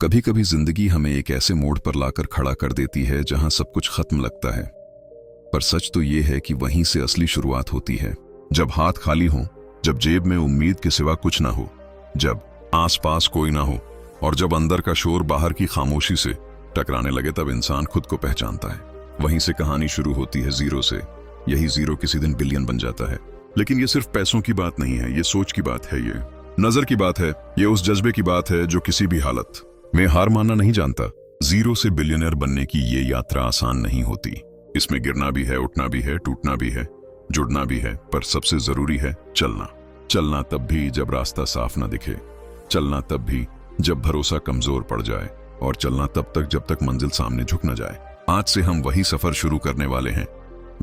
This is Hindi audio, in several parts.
कभी कभी जिंदगी हमें एक ऐसे मोड़ पर लाकर खड़ा कर देती है जहां सब कुछ खत्म लगता है। पर सच तो ये है कि वहीं से असली शुरुआत होती है। जब हाथ खाली हो, जब जेब में उम्मीद के सिवा कुछ ना हो, जब आसपास कोई ना हो और जब अंदर का शोर बाहर की खामोशी से टकराने लगे, तब इंसान खुद को पहचानता है। वहीं से कहानी शुरू होती है, जीरो से। यही जीरो किसी दिन बिलियन बन जाता है। लेकिन ये सिर्फ पैसों की बात नहीं है, ये सोच की बात है, ये नजर की बात है, ये उस जज्बे की बात है जो किसी भी हालत में हार मानना नहीं जानता। जीरो से बिलियनर बनने की ये यात्रा आसान नहीं होती। इसमें गिरना भी है, उठना भी है, टूटना भी है, जुड़ना भी है, पर सबसे जरूरी है चलना। चलना तब भी जब रास्ता साफ ना दिखे, चलना तब भी जब भरोसा कमजोर पड़ जाए, और चलना तब तक जब तक मंजिल सामने झुक न जाए। आज से हम वही सफर शुरू करने वाले हैं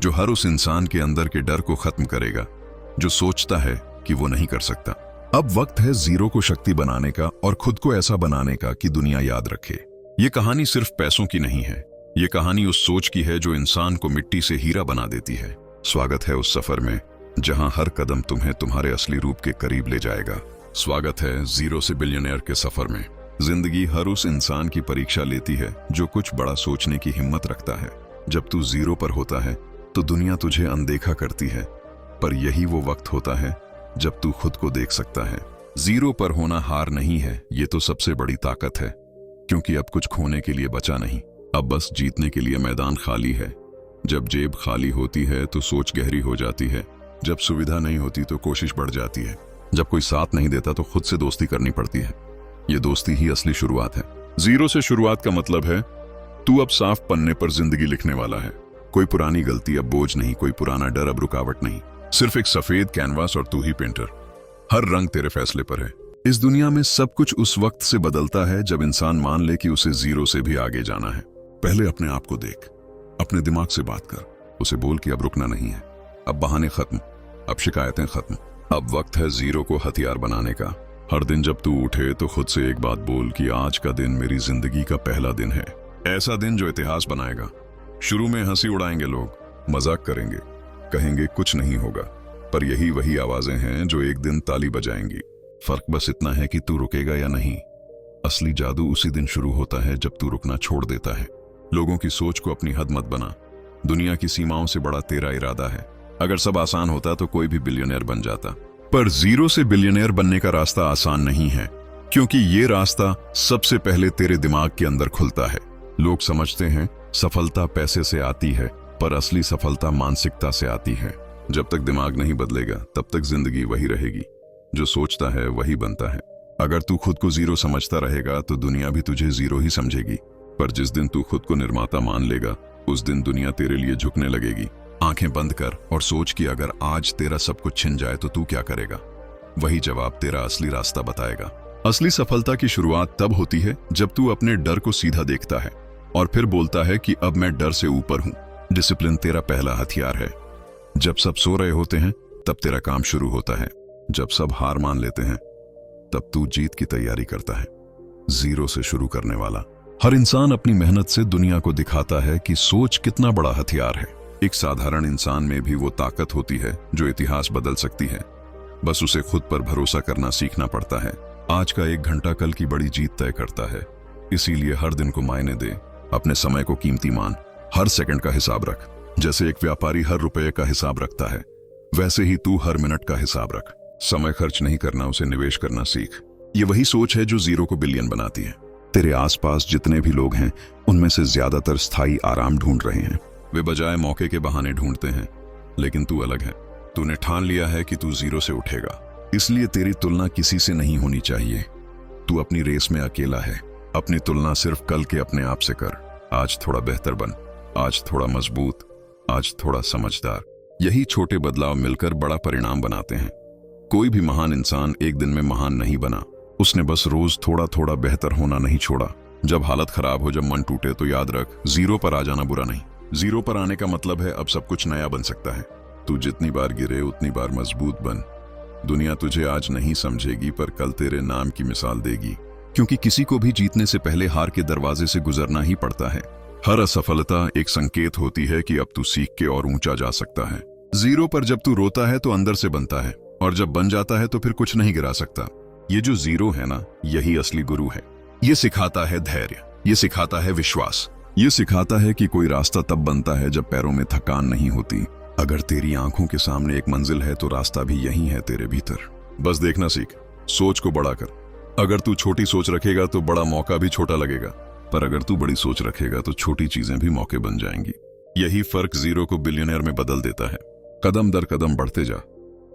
जो हर उस इंसान के अंदर के डर को खत्म करेगा जो सोचता है कि वो नहीं कर सकता। अब वक्त है जीरो को शक्ति बनाने का और खुद को ऐसा बनाने का कि दुनिया याद रखे। ये कहानी सिर्फ पैसों की नहीं है, ये कहानी उस सोच की है जो इंसान को मिट्टी से हीरा बना देती है। स्वागत है उस सफर में जहां हर कदम तुम्हें तुम्हारे असली रूप के करीब ले जाएगा। स्वागत है जीरो से बिलियनर के सफर में। जिंदगी हर उस इंसान की परीक्षा लेती है जो कुछ बड़ा सोचने की हिम्मत रखता है। जब तू जीरो पर होता है तो दुनिया तुझे अनदेखा करती है, पर यही वो वक्त होता है जब तू खुद को देख सकता है। जीरो पर होना हार नहीं है, ये तो सबसे बड़ी ताकत है, क्योंकि अब कुछ खोने के लिए बचा नहीं, अब बस जीतने के लिए मैदान खाली है। जब जेब खाली होती है तो सोच गहरी हो जाती है, जब सुविधा नहीं होती तो कोशिश बढ़ जाती है, जब कोई साथ नहीं देता तो खुद से दोस्ती करनी पड़ती है। ये दोस्ती ही असली शुरुआत है। जीरो से शुरुआत का मतलब है तू अब साफ पन्ने पर जिंदगी लिखने वाला है। कोई पुरानी गलती अब बोझ नहीं, कोई पुराना डर अब रुकावट नहीं, सिर्फ एक सफेद कैनवास और तू ही पेंटर। हर रंग तेरे फैसले पर है। इस दुनिया में सब कुछ उस वक्त से बदलता है जब इंसान मान ले कि उसे जीरो से भी आगे जाना है। पहले अपने आप को देख, अपने दिमाग से बात कर, उसे बोल कि अब रुकना नहीं है, अब बहाने खत्म, अब शिकायतें खत्म, अब वक्त है जीरो को हथियार बनाने का। हर दिन जब तू उठे तो खुद से एक बात बोल कि आज का दिन मेरी जिंदगी का पहला दिन है, ऐसा दिन जो इतिहास बनाएगा। शुरू में हंसी उड़ाएंगे लोग, मजाक करेंगे, कहेंगे कुछ नहीं होगा, पर यही वही आवाजें हैं जो एक दिन ताली बजाएंगी। फर्क बस इतना है कि तू रुकेगा या नहीं। असली जादू उसी दिन शुरू होता है जब तू रुकना छोड़ देता है। लोगों की सोच को अपनी हद मत बना, दुनिया की सीमाओं से बड़ा तेरा इरादा है। अगर सब आसान होता तो कोई भी बिलियनर बन जाता, पर जीरो से बिलियनर बनने का रास्ता आसान नहीं है, क्योंकि ये रास्ता सबसे पहले तेरे दिमाग के अंदर खुलता है। लोग समझते हैं सफलता पैसे से आती है, पर असली सफलता मानसिकता से आती है। जब तक दिमाग नहीं बदलेगा तब तक जिंदगी वही रहेगी। जो सोचता है वही बनता है। अगर तू खुद को जीरो समझता रहेगा तो दुनिया भी तुझे जीरो ही समझेगी, पर जिस दिन तू खुद को निर्माता मान लेगा उस दिन दुनिया तेरे लिए झुकने लगेगी। आंखें बंद कर और सोच कि अगर आज तेरा सब कुछ छिन जाए तो तू क्या करेगा। वही जवाब तेरा असली रास्ता बताएगा। असली सफलता की शुरुआत तब होती है जब तू अपने डर को सीधा देखता है और फिर बोलता है कि अब मैं डर से ऊपर हूं। डिसिप्लिन तेरा पहला हथियार है। जब सब सो रहे होते हैं तब तेरा काम शुरू होता है। जब सब हार मान लेते हैं तब तू जीत की तैयारी करता है। जीरो से शुरू करने वाला हर इंसान अपनी मेहनत से दुनिया को दिखाता है कि सोच कितना बड़ा हथियार है। एक साधारण इंसान में भी वो ताकत होती है जो इतिहास बदल सकती है। बस उसे खुद पर भरोसा करना सीखना पड़ता है। आज का एक घंटा कल की बड़ी जीत तय करता है। इसीलिए हर दिन को मायने दे, अपने समय को कीमती मान, हर सेकंड का हिसाब रख। जैसे एक व्यापारी हर रुपये का हिसाब रखता है, वैसे ही तू हर मिनट का हिसाब रख। समय खर्च नहीं करना, उसे निवेश करना सीख। ये वही सोच है जो जीरो को बिलियन बनाती है। तेरे आसपास जितने भी लोग हैं उनमें से ज्यादातर स्थायी आराम ढूंढ रहे हैं। वे बजाय मौके के बहाने ढूंढते हैं, लेकिन तू अलग है। तूने ठान लिया है कि तू जीरो से उठेगा, इसलिए तेरी तुलना किसी से नहीं होनी चाहिए। तू अपनी रेस में अकेला है। अपनी तुलना सिर्फ कल के अपने आप से कर। आज थोड़ा बेहतर बन, आज थोड़ा मजबूत, आज थोड़ा समझदार। यही छोटे बदलाव मिलकर बड़ा परिणाम बनाते हैं। कोई भी महान इंसान एक दिन में महान नहीं बना, उसने बस रोज थोड़ा थोड़ा बेहतर होना नहीं छोड़ा। जब हालत खराब हो, जब मन टूटे तो याद रख, जीरो पर आ जाना बुरा नहीं। जीरो पर आने का मतलब है अब सब कुछ नया बन सकता है। तू जितनी बार गिरे उतनी बार मजबूत बन। दुनिया तुझे आज नहीं समझेगी, पर कल तेरे नाम की मिसाल देगी, क्योंकि किसी को भी जीतने से पहले हार के दरवाजे से गुजरना ही पड़ता है। हर असफलता एक संकेत होती है कि अब तू सीख के और ऊंचा जा सकता है। जीरो पर जब तू रोता है तो अंदर से बनता है, और जब बन जाता है तो फिर कुछ नहीं गिरा सकता। ये जो जीरो है ना, यही असली गुरु है। ये सिखाता है धैर्य, ये सिखाता है विश्वास, ये सिखाता है कि कोई रास्ता तब बनता है जब पैरों में थकान नहीं होती। अगर तेरी आंखों के सामने एक मंजिल है तो रास्ता भी यही है तेरे भीतर। बस देखना सीख, सोच को बड़ा कर। अगर तू छोटी सोच रखेगा तो बड़ा मौका भी छोटा लगेगा, पर अगर तू बड़ी सोच रखेगा तो छोटी चीजें भी मौके बन जाएंगी। यही फर्क जीरो को बिलियनर में बदल देता है। कदम दर कदम बढ़ते जा।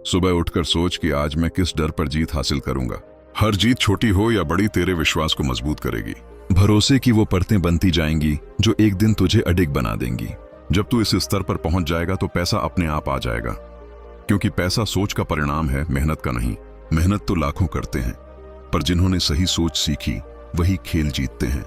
सुबह उठकर सोच कि आज मैं किस डर पर जीत हासिल करूंगा। हर जीत छोटी हो या बड़ी तेरे विश्वास को मजबूत करेगी। भरोसे की वो परतें बनती जाएंगी जो एक दिन तुझे अडिग बना देंगी। जब तू इस स्तर पर पहुंच जाएगा तो पैसा अपने आप आ जाएगा, क्योंकि पैसा सोच का परिणाम है, मेहनत का नहीं। मेहनत तो लाखों करते हैं, पर जिन्होंने सही सोच सीखी वही खेल जीतते हैं।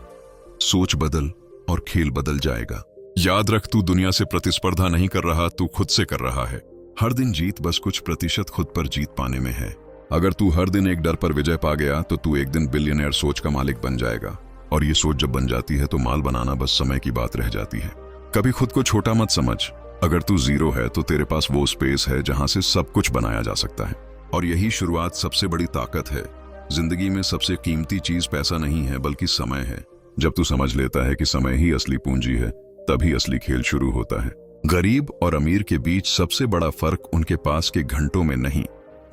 सोच बदल और खेल बदल जाएगा। याद रख, तू दुनिया से प्रतिस्पर्धा नहीं कर रहा, तू खुद से कर रहा है। हर दिन जीत बस कुछ प्रतिशत खुद पर जीत पाने में है। अगर तू हर दिन एक डर पर विजय पा गया तो तू एक दिन बिलियनर सोच का मालिक बन जाएगा। और ये सोच जब बन जाती है तो माल बनाना बस समय की बात रह जाती है। कभी खुद को छोटा मत समझ। अगर तू जीरो है तो तेरे पास वो स्पेस है जहां से सब कुछ बनाया जा सकता है। और यही शुरुआत सबसे बड़ी ताकत है। जिंदगी में सबसे कीमती चीज पैसा नहीं है बल्कि समय है। जब तू समझ लेता है कि समय ही असली पूंजी है, तभी असली खेल शुरू होता है। गरीब और अमीर के बीच सबसे बड़ा फर्क उनके पास के घंटों में नहीं,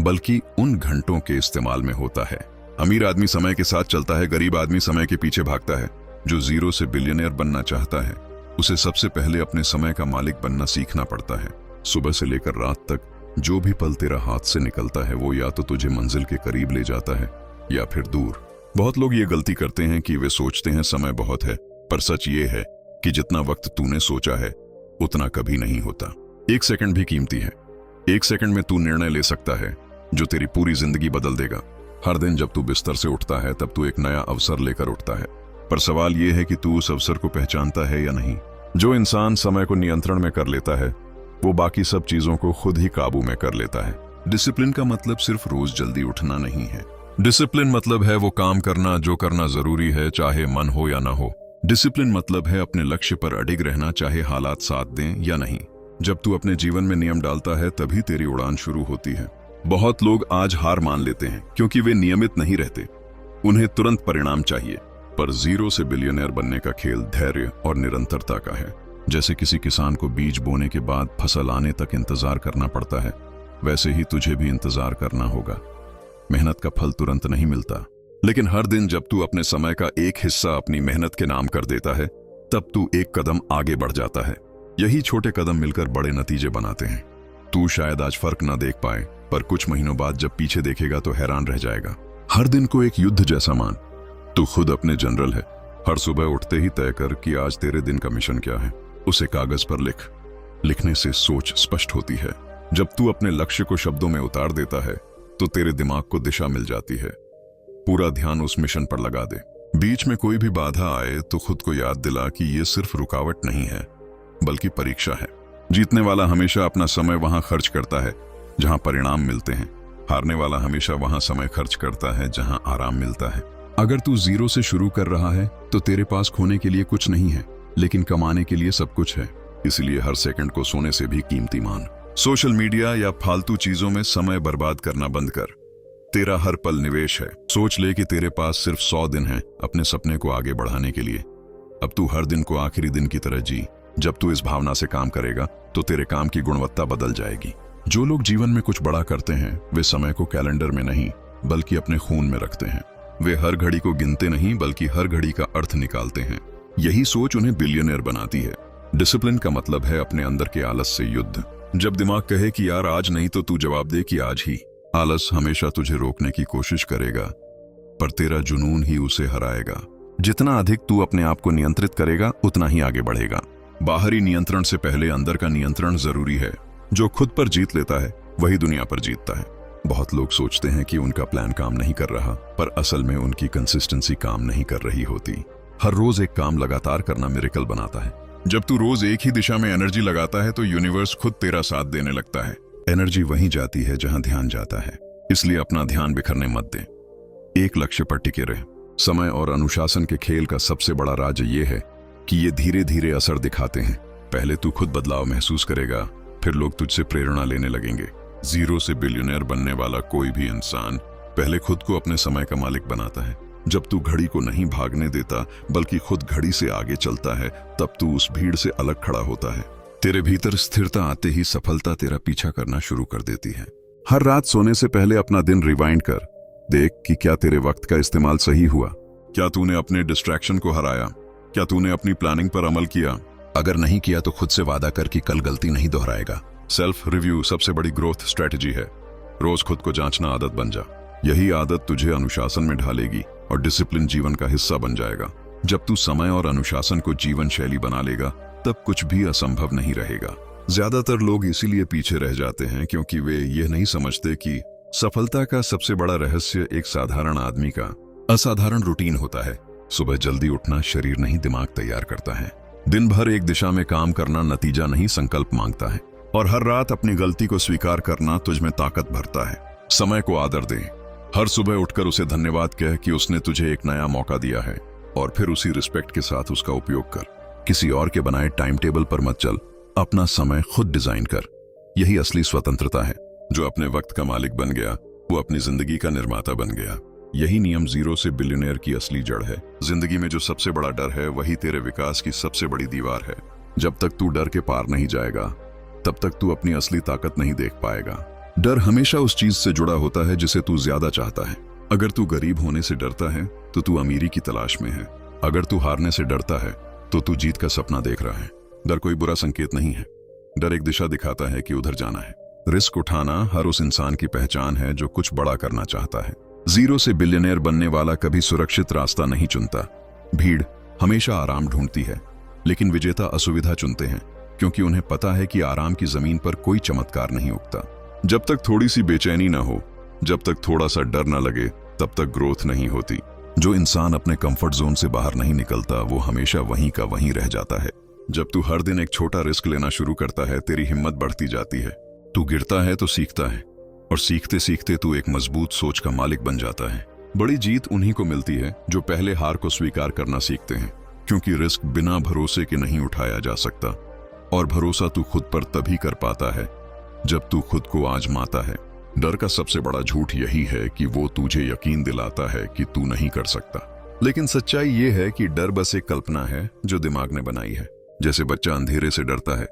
बल्कि उन घंटों के इस्तेमाल में होता है। अमीर आदमी समय के साथ चलता है, गरीब आदमी समय के पीछे भागता है। जो जीरो से बिलियनर बनना चाहता है उसे सबसे पहले अपने समय का मालिक बनना सीखना पड़ता है। सुबह से लेकर रात तक जो भी पल तेरा हाथ से निकलता है वो या तो तुझे मंजिल के करीब ले जाता है या फिर दूर। बहुत लोग ये गलती करते हैं कि वे सोचते हैं समय बहुत है, पर सच ये है कि जितना वक्त तूने सोचा है उतना कभी नहीं होता। एक सेकंड भी कीमती है। एक सेकंड में तू निर्णय ले सकता है जो तेरी पूरी जिंदगी बदल देगा। हर दिन जब तू बिस्तर से उठता है तब तू एक नया अवसर लेकर उठता है, पर सवाल यह है कि तू उस अवसर को पहचानता है या नहीं। जो इंसान समय को नियंत्रण में कर लेता है वो बाकी सब चीजों को खुद ही काबू में कर लेता है। डिसिप्लिन का मतलब सिर्फ रोज जल्दी उठना नहीं है। डिसिप्लिन मतलब है वो काम करना जो करना जरूरी है, चाहे मन हो या ना हो। डिसिप्लिन मतलब है अपने लक्ष्य पर अडिग रहना, चाहे हालात साथ दें या नहीं। जब तू अपने जीवन में नियम डालता है तभी तेरी उड़ान शुरू होती है। बहुत लोग आज हार मान लेते हैं क्योंकि वे नियमित नहीं रहते। उन्हें तुरंत परिणाम चाहिए, पर जीरो से बिलियनर बनने का खेल धैर्य और निरंतरता का है। जैसे किसी किसान को बीज बोने के बाद फसल आने तक इंतजार करना पड़ता है, वैसे ही तुझे भी इंतजार करना होगा। मेहनत का फल तुरंत नहीं मिलता, लेकिन हर दिन जब तू अपने समय का एक हिस्सा अपनी मेहनत के नाम कर देता है तब तू एक कदम आगे बढ़ जाता है। यही छोटे कदम मिलकर बड़े नतीजे बनाते हैं। तू शायद आज फर्क ना देख पाए, पर कुछ महीनों बाद जब पीछे देखेगा तो हैरान रह जाएगा। हर दिन को एक युद्ध जैसा मान। तू खुद अपने जनरल है। हर सुबह उठते ही तय कर कि आज तेरे दिन का मिशन क्या है। उसे कागज पर लिख। लिखने से सोच स्पष्ट होती है। जब तू अपने लक्ष्य को शब्दों में उतार देता है तो तेरे दिमाग को दिशा मिल जाती है। पूरा ध्यान उस मिशन पर लगा दे। बीच में कोई भी बाधा आए तो खुद को याद दिला कि ये सिर्फ रुकावट नहीं है बल्कि परीक्षा है। जीतने वाला हमेशा अपना समय वहां खर्च करता है जहां परिणाम मिलते हैं। हारने वाला हमेशा वहां समय खर्च करता है जहां आराम मिलता है। अगर तू जीरो से शुरू कर रहा है तो तेरे पास खोने के लिए कुछ नहीं है, लेकिन कमाने के लिए सब कुछ है। इसलिए हर सेकंड को सोने से भी कीमती मान। सोशल मीडिया या फालतू चीजों में समय बर्बाद करना बंद कर। तेरा हर पल निवेश है। सोच ले कि तेरे पास सिर्फ 100 दिन हैं अपने सपने को आगे बढ़ाने के लिए। अब तू हर दिन को आखिरी दिन की तरह जी। जब तू इस भावना से काम करेगा तो तेरे काम की गुणवत्ता बदल जाएगी। जो लोग जीवन में कुछ बड़ा करते हैं वे समय को कैलेंडर में नहीं बल्कि अपने खून में रखते हैं। वे हर घड़ी को गिनते नहीं बल्कि हर घड़ी का अर्थ निकालते हैं। यही सोच उन्हें बिलियनर बनाती है। डिसिप्लिन का मतलब है अपने अंदर के आलस से युद्ध। जब दिमाग कहे कि यार आज नहीं, तो तू जवाब दे कि आज ही। आलस हमेशा तुझे रोकने की कोशिश करेगा, पर तेरा जुनून ही उसे हराएगा। जितना अधिक तू अपने आप को नियंत्रित करेगा उतना ही आगे बढ़ेगा। बाहरी नियंत्रण से पहले अंदर का नियंत्रण जरूरी है। जो खुद पर जीत लेता है वही दुनिया पर जीतता है। बहुत लोग सोचते हैं कि उनका प्लान काम नहीं कर रहा, पर असल में उनकी कंसिस्टेंसी काम नहीं कर रही होती। हर रोज एक काम लगातार करना मिरेकल बनाता है। जब तू रोज एक ही दिशा में एनर्जी लगाता है तो यूनिवर्स खुद तेरा साथ देने लगता है। एनर्जी वहीं जाती है जहां ध्यान जाता है, इसलिए अपना ध्यान बिखरने मत दे। एक लक्ष्य पर टिके रहे। समय और अनुशासन के खेल का सबसे बड़ा राज ये है कि ये धीरे धीरे असर दिखाते हैं। पहले तू खुद बदलाव महसूस करेगा, फिर लोग तुझसे प्रेरणा लेने लगेंगे। जीरो से बिलियनर बनने वाला कोई भी इंसान पहले खुद को अपने समय का मालिक बनाता है। जब तू घड़ी को नहीं भागने देता बल्कि खुद घड़ी से आगे चलता है, तब तू उस भीड़ से अलग खड़ा होता है। तेरे भीतर स्थिरता आते ही सफलता तेरा पीछा करना शुरू कर देती है। हर रात सोने से पहले अपना दिन रिवाइंड कर, देख कि क्या तेरे वक्त का इस्तेमाल सही हुआ, क्या तूने अपने डिस्ट्रैक्शन को हराया, क्या तूने अपनी प्लानिंग पर अमल किया। अगर नहीं किया तो खुद से वादा कर कि कल गलती नहीं दोहराएगा। सेल्फ रिव्यू सबसे बड़ी ग्रोथ स्ट्रेटजी है। रोज खुद को जांचना आदत बन जा। यही आदत तुझे अनुशासन में ढालेगी और डिसिप्लिन जीवन का हिस्सा बन जाएगा। जब तू समय और अनुशासन को जीवन शैली बना लेगा, तब कुछ भी असंभव नहीं रहेगा। ज्यादातर लोग इसीलिए पीछे रह जाते हैं क्योंकि वे यह नहीं समझते कि सफलता का सबसे बड़ा रहस्य एक साधारण आदमी का असाधारण रूटीन होता है। सुबह जल्दी उठना शरीर नहीं दिमाग तैयार करता है। दिन भर एक दिशा में काम करना नतीजा नहीं संकल्प मांगता है। और हर रात अपनी गलती को स्वीकार करना तुझ में ताकत भरता है। समय को आदर दे। हर सुबह उठकर उसे धन्यवाद कह कि उसने तुझे एक नया मौका दिया है, और फिर उसी रिस्पेक्ट के साथ उसका उपयोग कर। किसी और के बनाए टाइम टेबल पर मत चल, अपना समय खुद डिजाइन कर। यही असली स्वतंत्रता है। जो अपने वक्त का मालिक बन गया वो अपनी जिंदगी का निर्माता बन गया। यही नियम जीरो से बिलियनियर की असली जड़ है। जिंदगी में जो सबसे बड़ा डर है वही तेरे विकास की सबसे बड़ी दीवार है। जब तक तू डर के पार नहीं जाएगा तब तक तू अपनी असली ताकत नहीं देख पाएगा। डर हमेशा उस चीज से जुड़ा होता है जिसे तू ज्यादा चाहता है। अगर तू गरीब होने से डरता है तो तू अमीरी की तलाश में है। अगर तू हारने से डरता है तो तू जीत का सपना देख रहा है। डर कोई बुरा संकेत नहीं है। डर एक दिशा दिखाता है कि उधर जाना है। रिस्क उठाना हर उस इंसान की पहचान है जो कुछ बड़ा करना चाहता है। जीरो से बिलियनियर बनने वाला कभी सुरक्षित रास्ता नहीं चुनता। भीड़ हमेशा आराम ढूंढती है, लेकिन विजेता असुविधा चुनते हैं, क्योंकि उन्हें पता है कि आराम की जमीन पर कोई चमत्कार नहीं उगता। जब तक थोड़ी सी बेचैनी ना हो, जब तक थोड़ा सा डर ना लगे, तब तक ग्रोथ नहीं होती। जो इंसान अपने कंफर्ट जोन से बाहर नहीं निकलता वो हमेशा वहीं का वहीं रह जाता है। जब तू हर दिन एक छोटा रिस्क लेना शुरू करता है, तेरी हिम्मत बढ़ती जाती है। तू गिरता है तो सीखता है, और सीखते सीखते तू एक मजबूत सोच का मालिक बन जाता है। बड़ी जीत उन्हीं को मिलती है जो पहले हार को स्वीकार करना सीखते हैं, क्योंकि रिस्क बिना भरोसे के नहीं उठाया जा सकता, और भरोसा तू खुद पर तभी कर पाता है जब तू खुद को आजमाता है। डर का सबसे बड़ा झूठ यही है कि वो तुझे यकीन दिलाता है कि तू नहीं कर सकता, लेकिन सच्चाई ये है कि डर बस एक कल्पना है जो दिमाग ने बनाई है। जैसे बच्चा अंधेरे से डरता है,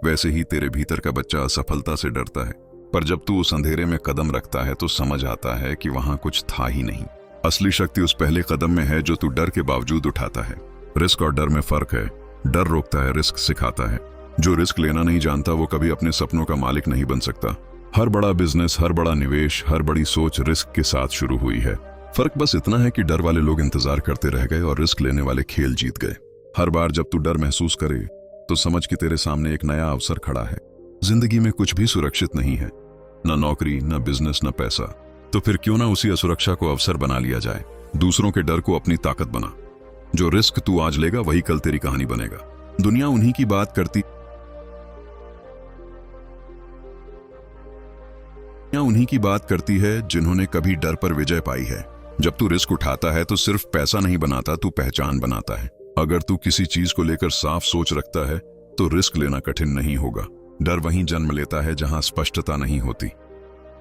वैसे ही तेरे भीतर का बच्चा असफलता से डरता है। पर जब तू उस अंधेरे में कदम रखता है तो समझ आता है कि वहां कुछ था ही नहीं। असली शक्ति उस पहले कदम में है जो तू डर के बावजूद उठाता है। रिस्क और डर में फर्क है। डर रोकता है, रिस्क सिखाता है। जो रिस्क लेना नहीं जानता वो कभी अपने सपनों का मालिक नहीं बन सकता। हर बड़ा बिजनेस, हर बड़ा निवेश, हर बड़ी सोच रिस्क के साथ शुरू हुई है। फर्क बस इतना है कि डर वाले लोग इंतजार करते रह गए और रिस्क लेने वाले खेल जीत गए। हर बार जब तू डर महसूस करे तो समझ कि तेरे सामने एक नया अवसर खड़ा है। जिंदगी में कुछ भी सुरक्षित नहीं है, ना नौकरी, ना बिजनेस, ना पैसा। तो फिर क्यों ना उसी असुरक्षा को अवसर बना लिया जाए। दूसरों के डर को अपनी ताकत बना। जो रिस्क तू आज लेगा वही कल तेरी कहानी बनेगा। दुनिया उन्हीं की बात करती है जिन्होंने कभी डर पर विजय पाई है। जब तू रिस्क उठाता है तो सिर्फ पैसा नहीं बनाता, तू पहचान बनाता है। अगर तू किसी चीज को लेकर साफ सोच रखता है तो रिस्क लेना कठिन नहीं होगा। डर वहीं जन्म लेता है जहां स्पष्टता नहीं होती।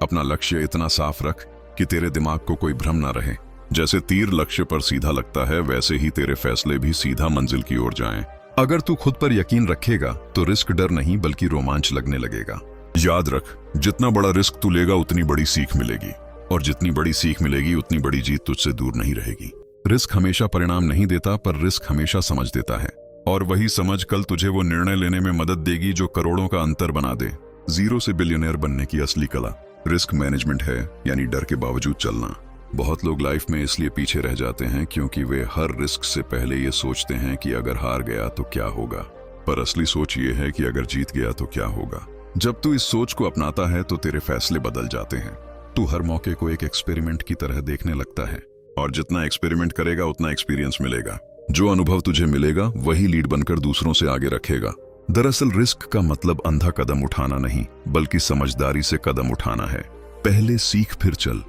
अपना लक्ष्य इतना साफ रख कि तेरे दिमाग को कोई भ्रम ना रहे। जैसे तीर लक्ष्य पर सीधा लगता है, वैसे ही तेरे फैसले भी सीधा मंजिल की ओर जाएं। अगर तू खुद पर यकीन रखेगा तो रिस्क डर नहीं बल्कि रोमांच लगने लगेगा। याद रख, जितना बड़ा रिस्क तू लेगा उतनी बड़ी सीख मिलेगी, और जितनी बड़ी सीख मिलेगी उतनी बड़ी जीत तुझसे दूर नहीं रहेगी। रिस्क हमेशा परिणाम नहीं देता, पर रिस्क हमेशा समझ देता है, और वही समझ कल तुझे वो निर्णय लेने में मदद देगी जो करोड़ों का अंतर बना दे। जीरो से बिलियनियर बनने की असली कला रिस्क मैनेजमेंट है, यानी डर के बावजूद चलना। बहुत लोग लाइफ में इसलिए पीछे रह जाते हैं क्योंकि वे हर रिस्क से पहले ये सोचते हैं कि अगर हार गया तो क्या होगा, पर असली सोच ये है कि अगर जीत गया तो क्या होगा। जब तू इस सोच को अपनाता है तो तेरे फैसले बदल जाते हैं। तू हर मौके को एक एक्सपेरिमेंट की तरह देखने लगता है, और जितना एक्सपेरिमेंट करेगा उतना एक्सपीरियंस मिलेगा। जो अनुभव तुझे मिलेगा वही लीड बनकर दूसरों से आगे रखेगा। दरअसल रिस्क का मतलब अंधा कदम उठाना नहीं, बल्कि समझदारी से कदम उठाना है। पहले सीख फिर चल,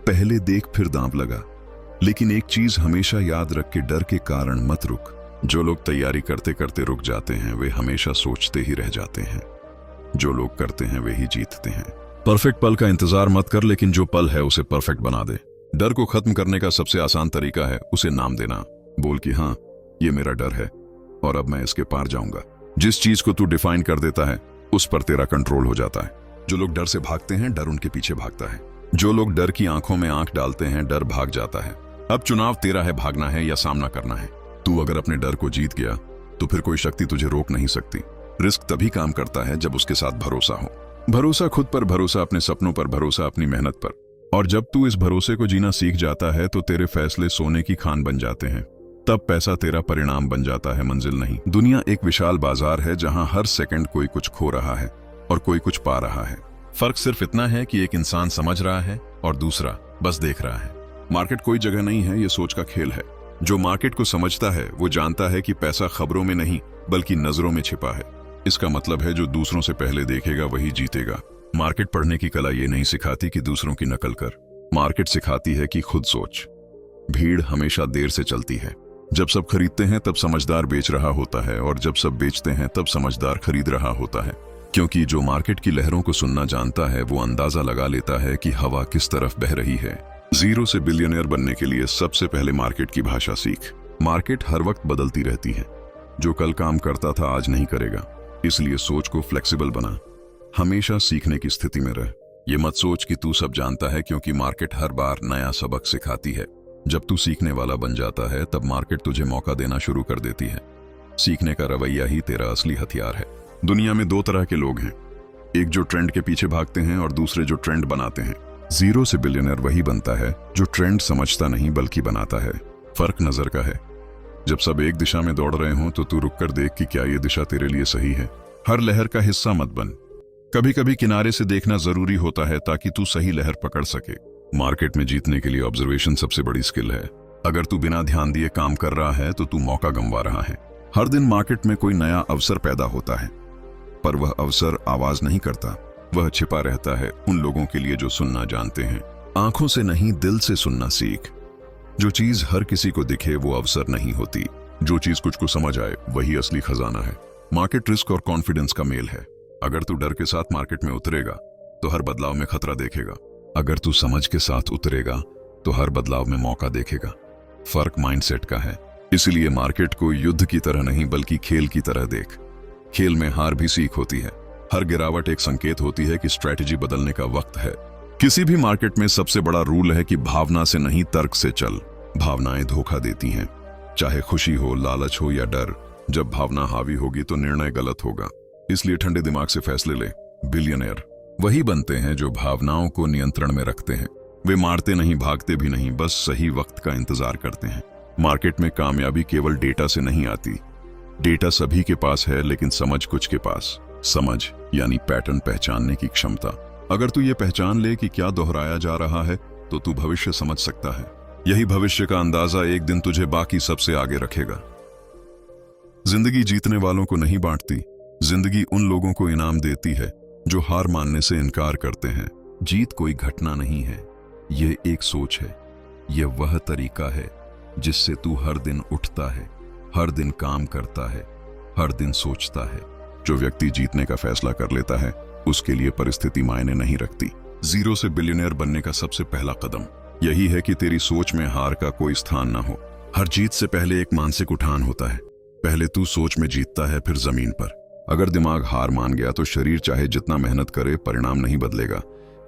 पहले देख फिर दांव लगा। लेकिन एक चीज हमेशा याद रख के डर के कारण मत रुक। जो लोग तैयारी करते करते रुक जाते हैं वे हमेशा सोचते ही रह जाते हैं। जो लोग करते हैं वे ही जीतते हैं। परफेक्ट पल का इंतजार मत कर, लेकिन जो पल है उसे परफेक्ट बना दे। डर को खत्म करने का सबसे आसान तरीका है उसे नाम देना। बोल कि हाँ, ये मेरा डर है और अब मैं इसके पार जाऊंगा। जिस चीज को तू डिफाइन कर देता है उस पर तेरा कंट्रोल हो जाता है। जो लोग डर से भागते हैं, डर उनके पीछे भागता है। जो लोग डर की आंखों में आंख डालते हैं, डर भाग जाता है। अब चुनाव तेरा है, भागना है या सामना करना है। तू अगर अपने डर को जीत गया तो फिर कोई शक्ति तुझे रोक नहीं सकती। रिस्क तभी काम करता है जब उसके साथ भरोसा हो। भरोसा खुद पर, भरोसा अपने सपनों पर, भरोसा अपनी मेहनत पर। और जब तू इस भरोसे को जीना सीख जाता है तो तेरे फैसले सोने की खान बन जाते हैं। तब पैसा तेरा परिणाम बन जाता है, मंजिल नहीं। दुनिया एक विशाल बाजार है जहां हर सेकंड कोई कुछ खो रहा है और कोई कुछ पा रहा है। फर्क सिर्फ इतना है कि एक इंसान समझ रहा है और दूसरा बस देख रहा है। मार्केट कोई जगह नहीं है, ये सोच का खेल है। जो मार्केट को समझता है वो जानता है कि पैसा खबरों में नहीं बल्कि नजरों में छिपा है। इसका मतलब है जो दूसरों से पहले देखेगा वही जीतेगा। मार्केट पढ़ने की कला ये नहीं सिखाती कि दूसरों की नकल कर। मार्केट सिखाती है कि खुद सोच। भीड़ हमेशा देर से चलती है। जब सब खरीदते हैं तब समझदार बेच रहा होता है और जब सब बेचते हैं तब समझदार खरीद रहा होता है। क्योंकि जो मार्केट की लहरों को सुनना जानता है वो अंदाजा लगा लेता है कि हवा किस तरफ बह रही है। जीरो से बिलियनियर बनने के लिए सबसे पहले मार्केट की भाषा सीख। मार्केट हर वक्त बदलती रहती है। जो कल काम करता था आज नहीं करेगा, इसलिए सोच को फ्लेक्सिबल बना। हमेशा सीखने की स्थिति में रह। ये मत सोच कि तू सब जानता है, क्योंकि मार्केट हर बार नया सबक सिखाती है। जब तू सीखने वाला बन जाता है तब मार्केट तुझे मौका देना शुरू कर देती है। सीखने का रवैया ही तेरा असली हथियार है। दुनिया में दो तरह के लोग हैं, एक जो ट्रेंड के पीछे भागते हैं और दूसरे जो ट्रेंड बनाते हैं। जीरो से बिलियनर वही बनता है जो ट्रेंड समझता नहीं बल्कि बनाता है। फर्क नजर का है। जब सब एक दिशा में दौड़ रहे हों तो तू रुककर देख कि क्या ये दिशा तेरे लिए सही है। हर लहर का हिस्सा मत बन। कभी कभी किनारे से देखना जरूरी होता है ताकि तू सही लहर पकड़ सके। मार्केट में जीतने के लिए ऑब्जर्वेशन सबसे बड़ी स्किल है। अगर तू बिना ध्यान दिए काम कर रहा है तो तू मौका गंवा रहा है। हर दिन मार्केट में कोई नया अवसर पैदा होता है, पर वह अवसर आवाज नहीं करता। वह छिपा रहता है उन लोगों के लिए जो सुनना जानते हैं। आंखों से नहीं, दिल से सुनना सीख। जो चीज हर किसी को दिखे वो अवसर नहीं होती। जो चीज कुछ को समझ आए वही असली खजाना है। मार्केट रिस्क और कॉन्फिडेंस का मेल है। अगर तू डर के साथ मार्केट में उतरेगा तो हर बदलाव में खतरा देखेगा। अगर तू समझ के साथ उतरेगा तो हर बदलाव में मौका देखेगा। फर्क माइंडसेट का है। इसलिए मार्केट को युद्ध की तरह नहीं बल्कि खेल की तरह देख। खेल में हार भी सीख होती है। हर गिरावट एक संकेत होती है कि स्ट्रैटेजी बदलने का वक्त है। किसी भी मार्केट में सबसे बड़ा रूल है कि भावना से नहीं तर्क से चल। भावनाएं धोखा देती हैं, चाहे खुशी हो, लालच हो या डर। जब भावना हावी होगी तो निर्णय गलत होगा। इसलिए ठंडे दिमाग से फैसले ले। बिलियनियर वही बनते हैं जो भावनाओं को नियंत्रण में रखते हैं। वे मारते नहीं, भागते भी नहीं, बस सही वक्त का इंतजार करते हैं। मार्केट में कामयाबी केवल डेटा से नहीं आती। डेटा सभी के पास है लेकिन समझ कुछ के पास। समझ यानी पैटर्न पहचानने की क्षमता। अगर तू ये पहचान ले कि क्या दोहराया जा रहा है तो तू भविष्य समझ सकता है। यही भविष्य का अंदाजा एक दिन तुझे बाकी सबसे आगे रखेगा। जिंदगी जीतने वालों को नहीं बांटती, जिंदगी उन लोगों को इनाम देती है जो हार मानने से इनकार करते हैं। जीत कोई घटना नहीं है, ये एक सोच है। यह वह तरीका है जिससे तू हर दिन उठता है, हर दिन काम करता है, हर दिन सोचता है। जो व्यक्ति जीतने का फैसला कर लेता है उसके लिए परिस्थिति मायने नहीं रखती। जीरो से बिलियनियर बनने का सबसे पहला कदम यही है कि तेरी सोच में हार का कोई स्थान ना हो। हर जीत से पहले एक मानसिक उठान होता है। पहले तू सोच में जीतता है, फिर जमीन पर। अगर दिमाग हार मान गया तो शरीर चाहे जितना मेहनत करे परिणाम नहीं बदलेगा।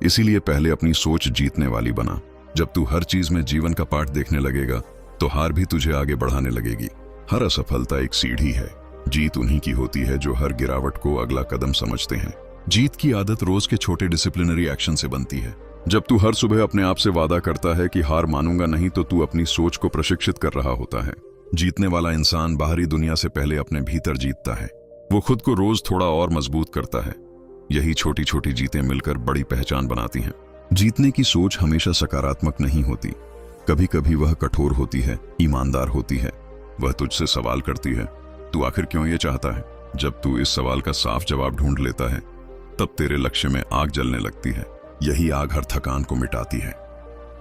इसीलिए पहले अपनी सोच जीतने वाली बना। जब तू हर चीज में जीवन का पाठ देखने लगेगा तो हार भी तुझे आगे बढ़ाने लगेगी। हर असफलता एक सीढ़ी है। जीत उन्हीं की होती है जो हर गिरावट को अगला कदम समझते हैं। जीत की आदत रोज के छोटे डिसिप्लिनरी एक्शन से बनती है। जब तू हर सुबह अपने आप से वादा करता है कि हार मानूंगा नहीं, तो तू अपनी सोच को प्रशिक्षित कर रहा होता है। जीतने वाला इंसान बाहरी दुनिया से पहले अपने भीतर जीतता है। वो खुद को रोज थोड़ा और मजबूत करता है। यही छोटी छोटी जीतें मिलकर बड़ी पहचान बनाती हैं। जीतने की सोच हमेशा सकारात्मक नहीं होती। कभी कभी वह कठोर होती है, ईमानदार होती है। वह तुझसे सवाल करती है, तू आखिर क्यों ये चाहता है? जब तू इस सवाल का साफ जवाब ढूंढ लेता है तब तेरे लक्ष्य में आग जलने लगती है। यही आग हर थकान को मिटाती है।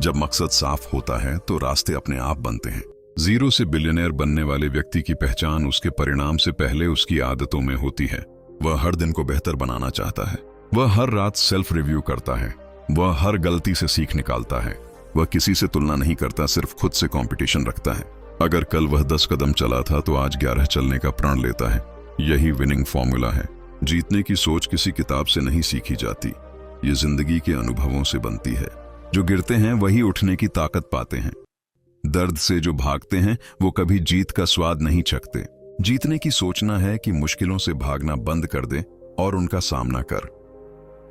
जब मकसद साफ होता है तो रास्ते अपने आप बनते हैं। जीरो से बिलियनियर बनने वाले व्यक्ति की पहचान उसके परिणाम से पहले उसकी आदतों में होती है। वह हर दिन को बेहतर बनाना चाहता है। वह हर रात सेल्फ रिव्यू करता है। वह हर गलती से सीख निकालता है। वह किसी से तुलना नहीं करता, सिर्फ खुद से कंपटीशन रखता है। अगर कल वह 10 कदम चला था तो आज 11 चलने का प्रण लेता है। यही विनिंग फॉर्मूला है। जीतने की सोच किसी किताब से नहीं सीखी जाती, ये जिंदगी के अनुभवों से बनती है। जो गिरते हैं वही उठने की ताकत पाते हैं। दर्द से जो भागते हैं वो कभी जीत का स्वाद नहीं चखते। जीतने की सोचना है कि मुश्किलों से भागना बंद कर दे और उनका सामना कर।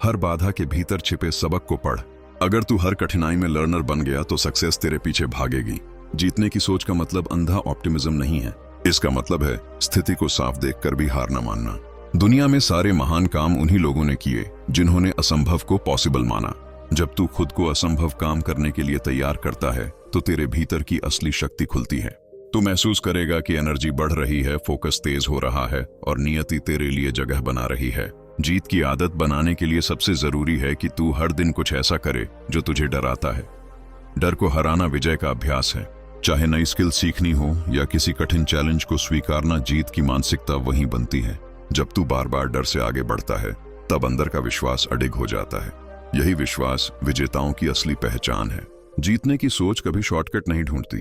हर बाधा के भीतर छिपे सबक को पढ़। अगर तू हर कठिनाई में लर्नर बन गया तो सक्सेस तेरे पीछे भागेगी। जीतने की सोच का मतलब अंधा ऑप्टिमिज्म नहीं है, इसका मतलब है स्थिति को साफ देखकर भी हार न मानना। दुनिया में सारे महान काम उन्हीं लोगों ने किए जिन्होंने असंभव को पॉसिबल माना। जब तू खुद को असंभव काम करने के लिए तैयार करता है तो तेरे भीतर की असली शक्ति खुलती है। तू महसूस करेगा कि एनर्जी बढ़ रही है, फोकस तेज हो रहा है और नियति तेरे लिए जगह बना रही है। जीत की आदत बनाने के लिए सबसे जरूरी है कि तू हर दिन कुछ ऐसा करे जो तुझे डराता है। डर को हराना विजय का अभ्यास है। चाहे नई स्किल सीखनी हो या किसी कठिन चैलेंज को स्वीकारना, जीत की मानसिकता वहीं बनती है। जब तू बार बार डर से आगे बढ़ता है तब अंदर का विश्वास अडिग हो जाता है। यही विश्वास विजेताओं की असली पहचान है। जीतने की सोच कभी शॉर्टकट नहीं ढूंढती,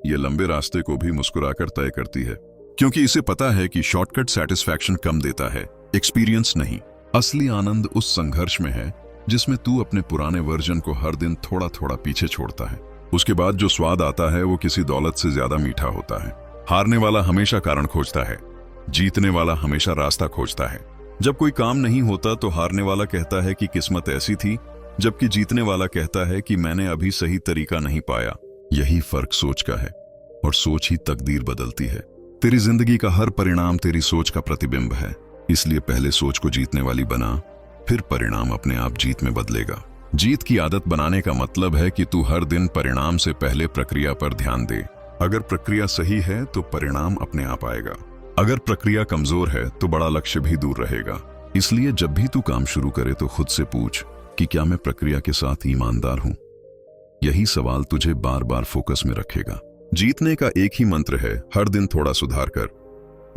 ये लंबे रास्ते को भी मुस्कुराकर तय करती है, क्योंकि इसे पता है कि शॉर्टकट सैटिस्फैक्शन कम देता है, एक्सपीरियंस नहीं। असली आनंद उस संघर्ष में है जिसमें तू अपने पुराने वर्जन को हर दिन थोड़ा थोड़ा पीछे छोड़ता है। उसके बाद जो स्वाद आता है वो किसी दौलत से ज्यादा मीठा होता है। हारने वाला हमेशा कारण खोजता है, जीतने वाला हमेशा रास्ता खोजता है। जब कोई काम नहीं होता तो हारने वाला कहता है कि किस्मत ऐसी थी, जबकि जीतने वाला कहता है कि मैंने अभी सही तरीका नहीं पाया। यही फर्क सोच का है, और सोच ही तकदीर बदलती है। तेरी जिंदगी का हर परिणाम तेरी सोच का प्रतिबिंब है। इसलिए पहले सोच को जीतने वाली बना, फिर परिणाम अपने आप जीत में बदलेगा। जीत की आदत बनाने का मतलब है कि तू हर दिन परिणाम से पहले प्रक्रिया पर ध्यान दे। अगर प्रक्रिया सही है तो परिणाम अपने आप आएगा। अगर प्रक्रिया कमजोर है तो बड़ा लक्ष्य भी दूर रहेगा। इसलिए जब भी तू काम शुरू करे तो खुद से पूछ कि क्या मैं प्रक्रिया के साथ ईमानदार हूं। यही सवाल तुझे बार बार फोकस में रखेगा। जीतने का एक ही मंत्र है, हर दिन थोड़ा सुधार कर।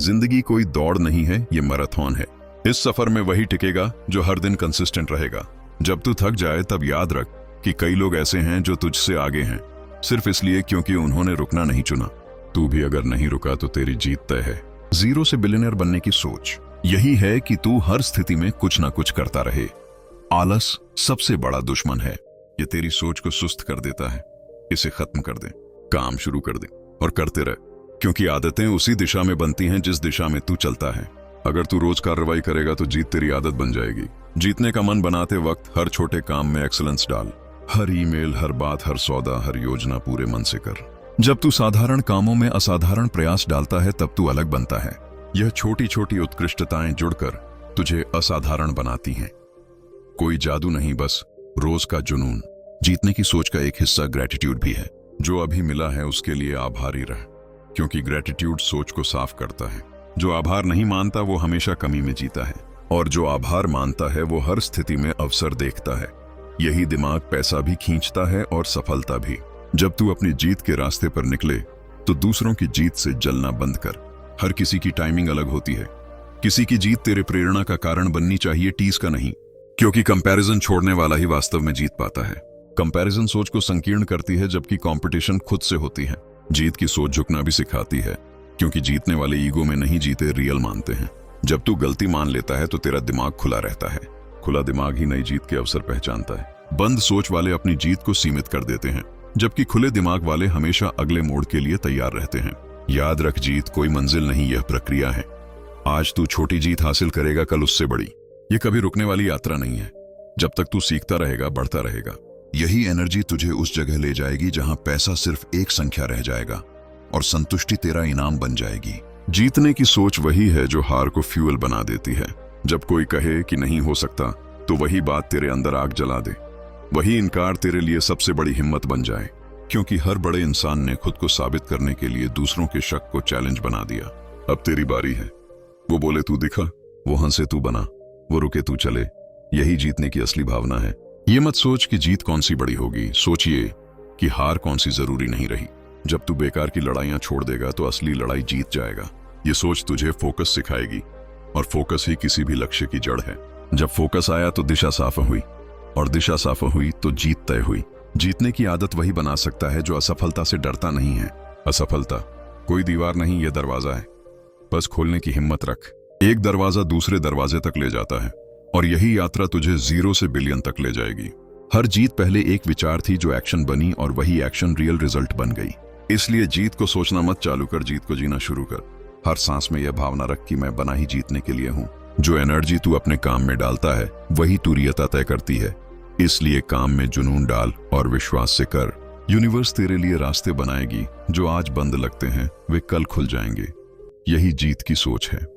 जिंदगी कोई दौड़ नहीं है, ये मैराथन है। इस सफर में वही टिकेगा जो हर दिन कंसिस्टेंट रहेगा। जब तू थक जाए तब याद रख कि कई लोग ऐसे हैं जो तुझसे आगे हैं, सिर्फ इसलिए क्योंकि उन्होंने रुकना नहीं चुना। तू भी अगर नहीं रुका तो तेरी जीत तय है। जीरो से बिलियनर बनने की सोच यही है कि तू हर स्थिति में कुछ ना कुछ करता रहे। आलस सबसे बड़ा दुश्मन है, ये तेरी सोच को सुस्त कर देता है। इसे खत्म कर दे, काम शुरू कर दे और करते रह, क्योंकि आदतें उसी दिशा में बनती हैं जिस दिशा में तू चलता है। अगर तू रोज कार्रवाई करेगा तो जीत तेरी आदत बन जाएगी। जीतने का मन बनाते वक्त हर छोटे काम में एक्सीलेंस डाल। हर ईमेल, हर बात, हर सौदा, हर योजना पूरे मन से कर। जब तू साधारण कामों में असाधारण प्रयास डालता है तब तू अलग बनता है। यह छोटी छोटी उत्कृष्टताएं जुड़कर तुझे असाधारण बनाती हैं। कोई जादू नहीं, बस रोज का जुनून। जीतने की सोच का एक हिस्सा ग्रेटिट्यूड भी है। जो अभी मिला है उसके लिए आभारी रह, क्योंकि ग्रेटिट्यूड सोच को साफ करता है। जो आभार नहीं मानता वो हमेशा कमी में जीता है, और जो आभार मानता है वो हर स्थिति में अवसर देखता है। यही दिमाग पैसा भी खींचता है और सफलता भी। जब तू अपनी जीत के रास्ते पर निकले तो दूसरों की जीत से जलना बंद कर। हर किसी की टाइमिंग अलग होती है। किसी की जीत तेरे प्रेरणा का कारण बननी चाहिए, टीस का नहीं, क्योंकि कंपैरिजन छोड़ने वाला ही वास्तव में जीत पाता है। कंपैरिजन सोच को संकीर्ण करती है, जबकि कंपटीशन खुद से होती है। जीत की सोच झुकना भी सिखाती है, क्योंकि जीतने वाले ईगो में नहीं जीते, रियल मानते हैं। जब तू गलती मान लेता है तो तेरा दिमाग खुला रहता है। खुला दिमाग ही नई जीत के अवसर पहचानता है। बंद सोच वाले अपनी जीत को सीमित कर देते हैं, जबकि खुले दिमाग वाले हमेशा अगले मोड़ के लिए तैयार रहते हैं। याद रख, जीत कोई मंजिल नहीं, यह प्रक्रिया है। आज तू छोटी जीत हासिल करेगा, कल उससे बड़ी। ये कभी रुकने वाली यात्रा नहीं है। जब तक तू सीखता रहेगा, बढ़ता रहेगा, यही एनर्जी तुझे उस जगह ले जाएगी जहां पैसा सिर्फ एक संख्या रह जाएगा और संतुष्टि तेरा इनाम बन जाएगी। जीतने की सोच वही है जो हार को फ्यूल बना देती है। जब कोई कहे कि नहीं हो सकता तो वही बात तेरे अंदर आग जला दे। वही इनकार तेरे लिए सबसे बड़ी हिम्मत बन जाए, क्योंकि हर बड़े इंसान ने खुद को साबित करने के लिए दूसरों के शक को चैलेंज बना दिया। अब तेरी बारी है। वो बोले तू दिखा, वो हंसे तू बना, वो रुके तू चले। यही जीतने की असली भावना है। ये मत सोच कि जीत कौन सी बड़ी होगी, सोचिए कि हार कौन सी जरूरी नहीं रही। जब तू बेकार की लड़ाइयां छोड़ देगा तो असली लड़ाई जीत जाएगा। ये सोच तुझे फोकस सिखाएगी, और फोकस ही किसी भी लक्ष्य की जड़ है। जब फोकस आया तो दिशा साफ हुई, और दिशा साफ हुई तो जीत तय हुई। जीतने की आदत वही बना सकता है जो असफलता से डरता नहीं है। असफलता कोई दीवार नहीं, यह दरवाजा है। बस खोलने की हिम्मत रख। एक दरवाजा दूसरे दरवाजे तक ले जाता है और यही यात्रा तुझे 0 से बिलियन तक ले जाएगी। हर जीत पहले एक विचार थी जो एक्शन बनी और वही एक्शन रियल रिजल्ट बन गई। इसलिए जीत को सोचना मत चालू कर, जीत को जीना शुरू कर। हर सांस में यह भावना रख कि मैं बना ही जीतने के लिए हूं। जो एनर्जी तू अपने काम में डालता है वही तुरीयता तय करती है। इसलिए काम में जुनून डाल और विश्वास से कर। यूनिवर्स तेरे लिए रास्ते बनाएगी। जो आज बंद लगते हैं वे कल खुल जाएंगे। यही जीत की सोच है।